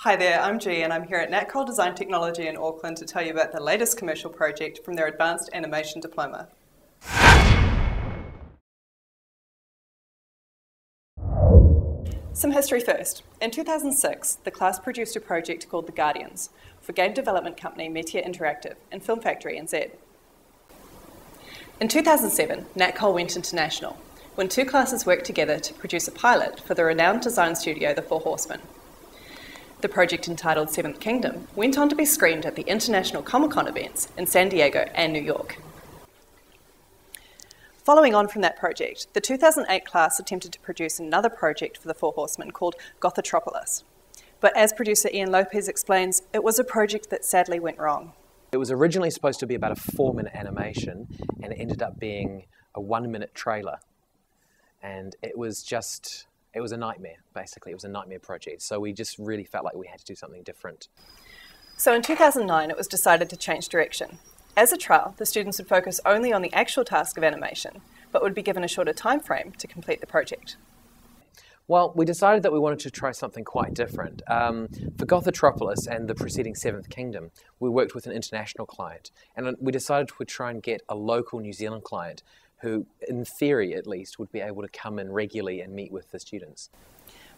Hi there, I'm G and I'm here at Natcol Design Technology in Auckland to tell you about the latest commercial project from their Advanced Animation Diploma. Some history first. In 2006, the class produced a project called The Guardians for game development company Meteor Interactive and Film Factory NZ. In 2007, Natcol went international when two classes worked together to produce a pilot for the renowned design studio The Four Horsemen. The project, entitled Seventh Kingdom, went on to be screened at the International Comic-Con events in San Diego and New York. Following on from that project, the 2008 class attempted to produce another project for The Four Horsemen called Gothotropolis. But as producer Ian Lopez explains, it was a project that sadly went wrong. It was originally supposed to be about a 4-minute animation, and it ended up being a 1-minute trailer. And it was a nightmare, basically. It was a nightmare project. So we just really felt like we had to do something different. So in 2009, it was decided to change direction. As a trial, the students would focus only on the actual task of animation, but would be given a shorter time frame to complete the project. Well, we decided that we wanted to try something quite different. For Gothotropolis and the preceding Seventh Kingdom, we worked with an international client, and we decided we'd try and get a local New Zealand client who, in theory at least, would be able to come in regularly and meet with the students.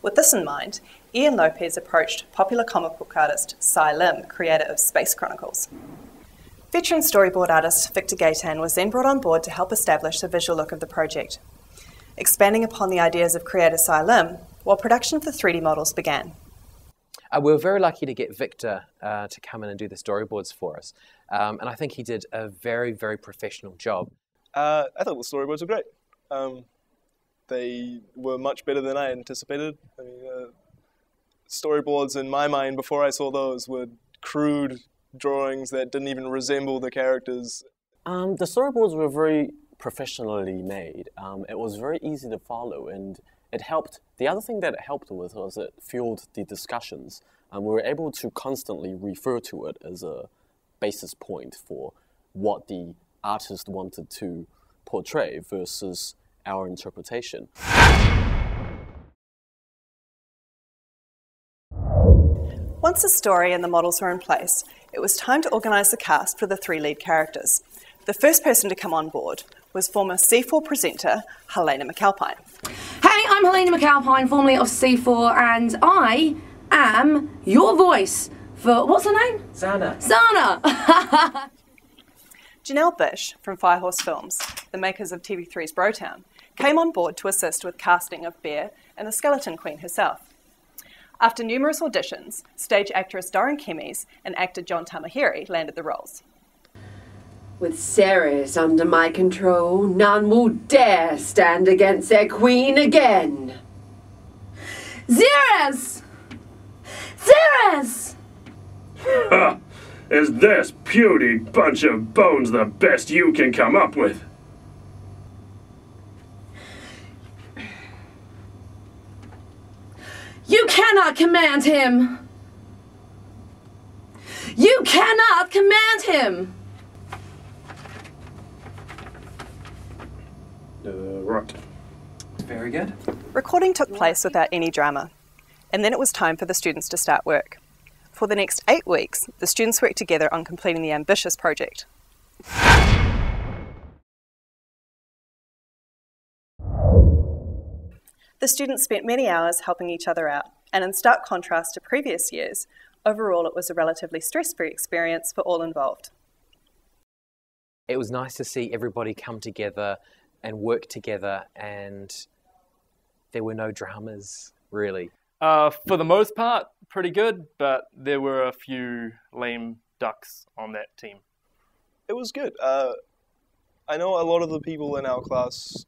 With this in mind, Ian Lopez approached popular comic book artist Lyon, creator of Space Chronicles. Veteran storyboard artist Victor Gaitan was then brought on board to help establish the visual look of the project, expanding upon the ideas of creator Lyon while production of the 3D models began. We were very lucky to get Victor to come in and do the storyboards for us, and I think he did a very, very professional job. I thought the storyboards were great. They were much better than I anticipated. I mean, storyboards in my mind before I saw those were crude drawings that didn't even resemble the characters. The storyboards were very professionally made. It was very easy to follow, and it helped. The other thing that it helped with was it fueled the discussions. We were able to constantly refer to it as a basis point for what the artist wanted to portray versus our interpretation. Once the story and the models were in place, it was time to organise the cast for the 3 lead characters. The first person to come on board was former C4 presenter Helena McAlpine. Hey, I'm Helena McAlpine, formerly of C4, and I am your voice for, what's her name? Zana. Zana! Janelle Bish from Firehorse Films, the makers of TV3's Brotown, came on board to assist with casting of Bear and the Skeleton Queen herself. After numerous auditions, stage actress Doran Kemes and actor John Tamahiri landed the roles. With Ceres under my control, none will dare stand against their queen again. Ceres! Ceres! Is this puny bunch of bones the best you can come up with? You cannot command him! You cannot command him! Right. Very good. Recording took place without any drama, and then it was time for the students to start work. For the next 8 weeks, the students worked together on completing the ambitious project. The students spent many hours helping each other out, and in stark contrast to previous years, overall it was a relatively stress-free experience for all involved. It was nice to see everybody come together and work together, and there were no dramas, really. For the most part, pretty good, but there were a few lame ducks on that team. It was good. I know a lot of the people in our class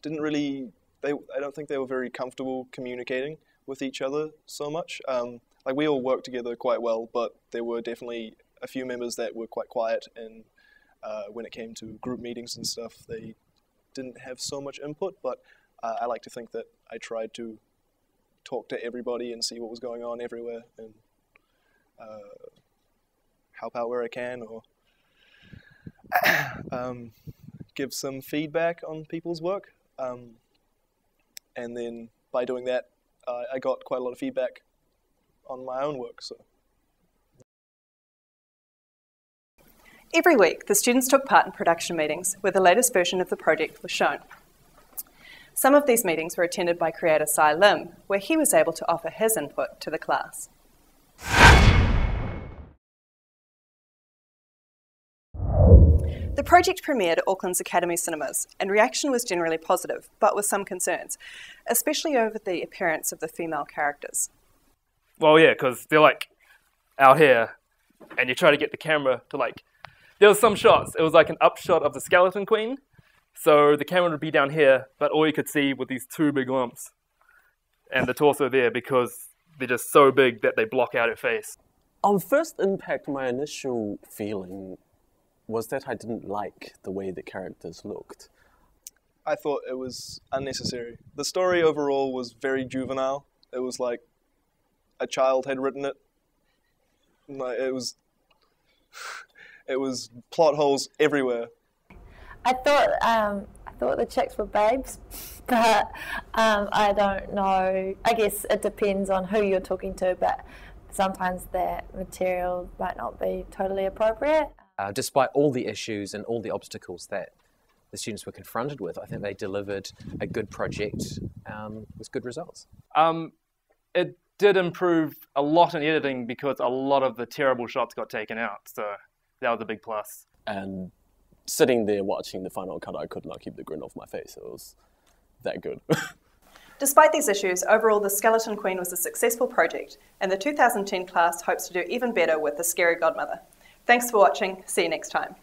didn't really, I don't think they were very comfortable communicating with each other so much. Like, we all worked together quite well, but there were definitely a few members that were quite quiet, and when it came to group meetings and stuff, they didn't have so much input, but I like to think that I tried to talk to everybody and see what was going on everywhere, and help out where I can, or give some feedback on people's work. And then by doing that, I got quite a lot of feedback on my own work. So. Every week, the students took part in production meetings where the latest version of the project was shown. Some of these meetings were attended by creator Cy Lim, where he was able to offer his input to the class. The project premiered at Auckland's Academy Cinemas, and reaction was generally positive, but with some concerns, especially over the appearance of the female characters. Well, yeah, because they're like out here, and you try to get the camera to like. There was some shots. It was like an upshot of the skeleton queen, so the camera would be down here, but all you could see were these two big lumps, and the torso there because they're just so big that they block out her face. On first impact, my initial feeling was that I didn't like the way the characters looked. I thought it was unnecessary. The story overall was very juvenile. It was like a child had written it. It was plot holes everywhere. I thought the chicks were babes, but I don't know. I guess it depends on who you're talking to, but sometimes that material might not be totally appropriate. Despite all the issues and all the obstacles that the students were confronted with, I think they delivered a good project with good results. It did improve a lot in editing because a lot of the terrible shots got taken out, so that was a big plus. And sitting there watching the final cut, I could not keep the grin off my face. It was that good. Despite these issues, overall the Skeleton Queen was a successful project, and the 2010 class hopes to do even better with the Scary Godmother. Thanks for watching. See you next time.